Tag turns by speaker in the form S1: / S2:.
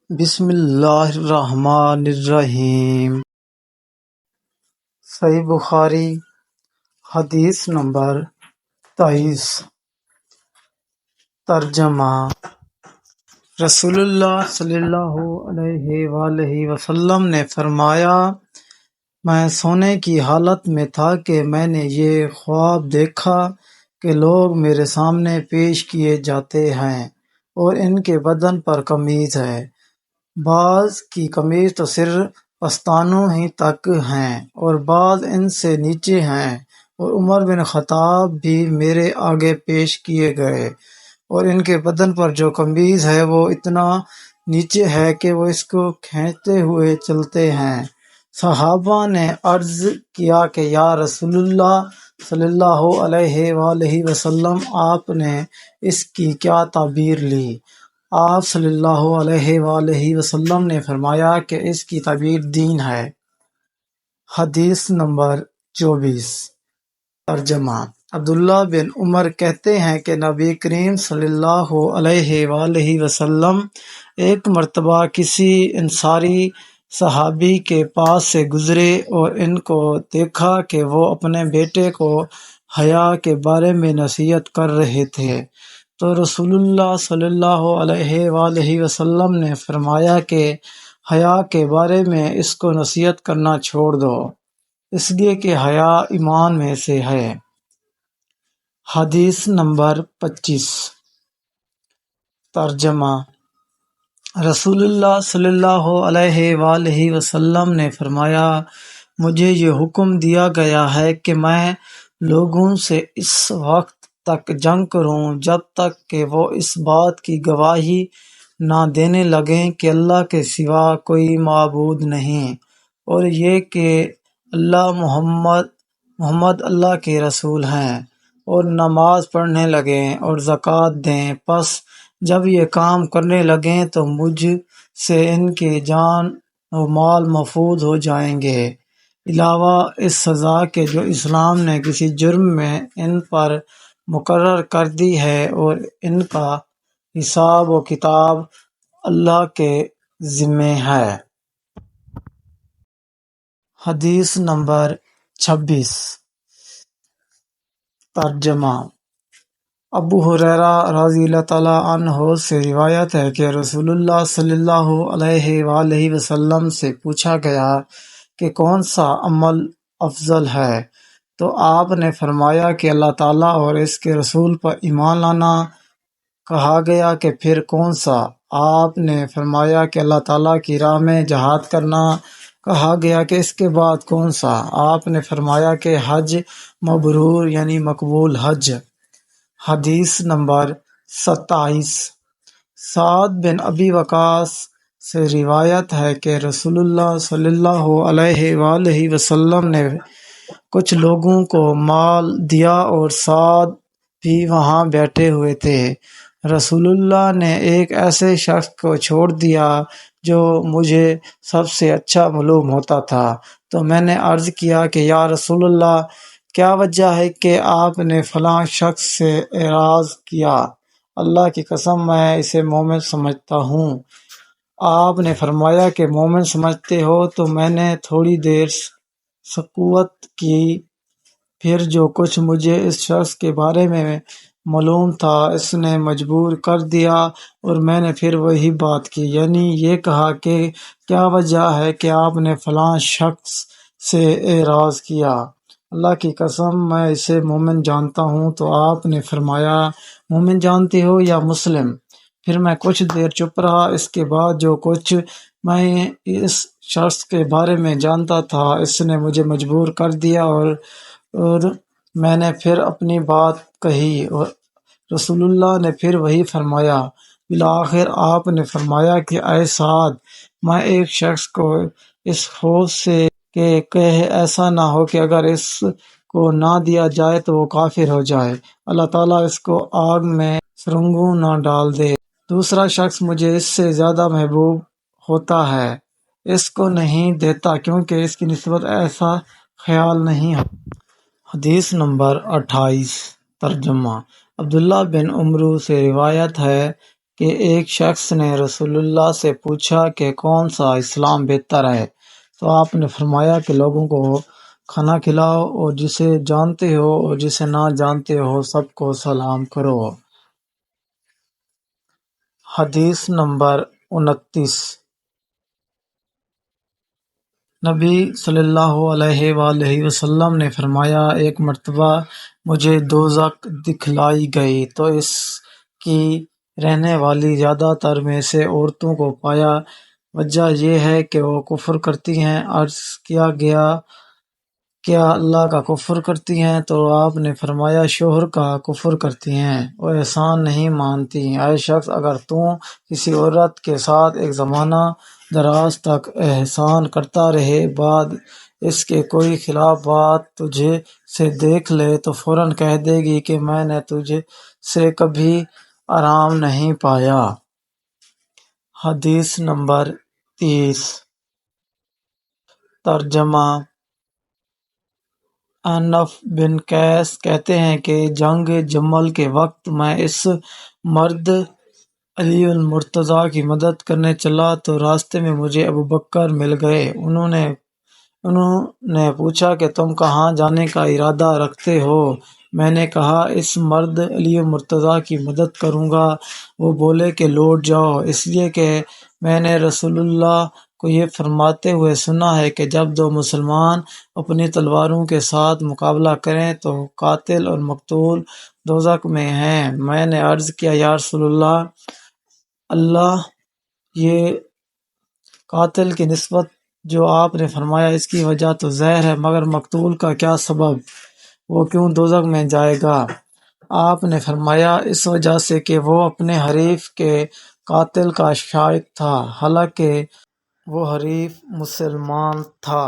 S1: بسم اللہ الرحمن الرحیم۔ صحیح بخاری حدیث نمبر 23۔ ترجمہ۔ رسول اللہ صلی اللہ علیہ وآلہ وسلم نے فرمایا، میں سونے کی حالت میں تھا کہ میں نے یہ خواب دیکھا کہ لوگ میرے سامنے پیش کیے جاتے ہیں اور ان کے بدن پر قمیض ہے۔ بعض کی قمیض تو صرف پستانوں ہی تک ہیں اور بعض ان سے نیچے ہیں، اور عمر بن خطاب بھی میرے آگے پیش کیے گئے اور ان کے بدن پر جو قمیض ہے وہ اتنا نیچے ہے کہ وہ اس کو کھینچتے ہوئے چلتے ہیں۔ صحابہ نے عرض کیا کہ یا رسول اللہ صلی اللہ علیہ وآلہ وسلم، آپ نے اس کی کیا تعبیر لی؟ آپ صلی اللہ علیہ وآلہ وسلم نے فرمایا کہ اس کی تعبیر دین ہے۔ حدیث نمبر 24۔ ترجمہ۔ عبداللہ بن عمر کہتے ہیں کہ نبی کریم صلی اللہ علیہ وآلہ وسلم ایک مرتبہ کسی انصاری صحابی کے پاس سے گزرے اور ان کو دیکھا کہ وہ اپنے بیٹے کو حیا کے بارے میں نصیحت کر رہے تھے، تو رسول اللہ صلی اللہ علیہ وآلہ وسلم نے فرمایا کہ حیا کے بارے میں اس کو نصیحت کرنا چھوڑ دو، اس لیے کہ حیا ایمان میں سے ہے۔ حدیث نمبر 25۔ ترجمہ۔ رسول اللہ صلی اللہ علیہ وآلہ وسلم نے فرمایا، مجھے یہ حکم دیا گیا ہے کہ میں لوگوں سے اس وقت تک جنگ کروں جب تک کہ وہ اس بات کی گواہی نہ دینے لگیں کہ اللہ کے سوا کوئی معبود نہیں، اور یہ کہ محمد اللہ کے رسول ہیں، اور نماز پڑھنے لگیں اور زکوٰۃ دیں۔ پس جب یہ کام کرنے لگیں تو مجھ سے ان کی جان و مال محفوظ ہو جائیں گے، علاوہ اس سزا کے جو اسلام نے کسی جرم میں ان پر مقرر کر دی ہے، اور ان کا حساب و کتاب اللہ کے ذمے ہے۔ حدیث نمبر 26۔ ترجمہ۔ ابو ہریرہ رضی اللہ تعالیٰ عنہ سے روایت ہے کہ رسول اللہ صلی اللہ علیہ وآلہ وسلم سے پوچھا گیا کہ کون سا عمل افضل ہے، تو آپ نے فرمایا کہ اللہ تعالیٰ اور اس کے رسول پر ایمان لانا۔ کہا گیا کہ پھر کون سا؟ آپ نے فرمایا کہ اللہ تعالیٰ کی راہ میں جہاد کرنا۔ کہا گیا کہ اس کے بعد کون سا؟ آپ نے فرمایا کہ حج مبرور یعنی مقبول حج۔ حدیث نمبر 27۔ سعد بن ابی وقاص سے روایت ہے کہ رسول اللہ صلی اللہ علیہ وآلہ وسلم نے کچھ لوگوں کو مال دیا اور سعد بھی وہاں بیٹھے ہوئے تھے۔ رسول اللہ نے ایک ایسے شخص کو چھوڑ دیا جو مجھے سب سے اچھا معلوم ہوتا تھا، تو میں نے عرض کیا کہ یا رسول اللہ، کیا وجہ ہے کہ آپ نے فلاں شخص سے اعراض کیا؟ اللہ کی قسم میں اسے مومن سمجھتا ہوں۔ آپ نے فرمایا کہ مومن سمجھتے ہو؟ تو میں نے تھوڑی دیر سکوت کی، پھر جو کچھ مجھے اس شخص کے بارے میں معلوم تھا اس نے مجبور کر دیا، اور میں نے پھر وہی بات کی، یعنی یہ کہا کہ کیا وجہ ہے کہ آپ نے فلاں شخص سے اعراض کیا؟ اللہ کی قسم میں اسے مومن جانتا ہوں۔ تو آپ نے فرمایا، مومن جانتے ہو یا مسلم؟ پھر میں کچھ دیر چپ رہا۔ اس کے بعد جو کچھ میں اس شخص کے بارے میں جانتا تھا اس نے مجھے مجبور کر دیا، اور میں نے پھر اپنی بات کہی، اور رسول اللہ نے پھر وہی فرمایا۔ بالآخر آپ نے فرمایا کہ اے سعد، میں ایک شخص کو اس خوف سے کہ ایسا نہ ہو کہ اگر اس کو نہ دیا جائے تو وہ کافر ہو جائے، اللہ تعالیٰ اس کو آگ میں سرنگوں نہ ڈال دے۔ دوسرا شخص مجھے اس سے زیادہ محبوب ہوتا ہے، اس کو نہیں دیتا کیونکہ اس کی نسبت ایسا خیال نہیں ہو۔ حدیث نمبر 28۔ ترجمہ۔ عبداللہ بن عمرو سے روایت ہے کہ ایک شخص نے رسول اللہ سے پوچھا کہ کون سا اسلام بہتر ہے، تو آپ نے فرمایا کہ لوگوں کو کھانا کھلاؤ اور جسے جانتے ہو اور جسے نہ جانتے ہو سب کو سلام کرو۔ حدیث نمبر 29۔ نبی صلی اللہ علیہ وآلہ وسلم نے فرمایا، ایک مرتبہ مجھے دوزخ دکھلائی گئی تو اس کی رہنے والی زیادہ تر میں سے عورتوں کو پایا۔ وجہ یہ ہے کہ وہ کفر کرتی ہیں۔ عرض کیا گیا، کیا اللہ کا کفر کرتی ہیں؟ تو آپ نے فرمایا، شوہر کا کفر کرتی ہیں، وہ احسان نہیں مانتی۔ اے شخص، اگر تو کسی عورت کے ساتھ ایک زمانہ دراز تک احسان کرتا رہے، بعد اس کے کوئی خلاف بات تجھے سے دیکھ لے تو فوراً کہہ دے گی کہ میں نے تجھ سے کبھی آرام نہیں پایا۔ حدیث نمبر 30۔ ترجمہ۔ احنف بن قیس کہتے ہیں کہ جنگ جمل کے وقت میں اس مرد علی المرتضیٰ کی مدد کرنے چلا تو راستے میں مجھے ابوبکر مل گئے۔ انہوں نے پوچھا کہ تم کہاں جانے کا ارادہ رکھتے ہو؟ میں نے کہا، اس مرد علی المرتضیٰ کی مدد کروں گا۔ وہ بولے کہ لوٹ جاؤ، اس لیے کہ میں نے رسول اللہ کو یہ فرماتے ہوئے سنا ہے کہ جب دو مسلمان اپنی تلواروں کے ساتھ مقابلہ کریں تو قاتل اور مقتول دوزخ میں ہیں۔ میں نے عرض کیا، یا رسول اللہ، یہ قاتل کی نسبت جو آپ نے فرمایا اس کی وجہ تو زہر ہے، مگر مقتول کا کیا سبب؟ وہ کیوں دوزخ میں جائے گا؟ آپ نے فرمایا، اس وجہ سے کہ وہ اپنے حریف کے قاتل کا شائک تھا، حالانکہ وہ حریف مسلمان تھا۔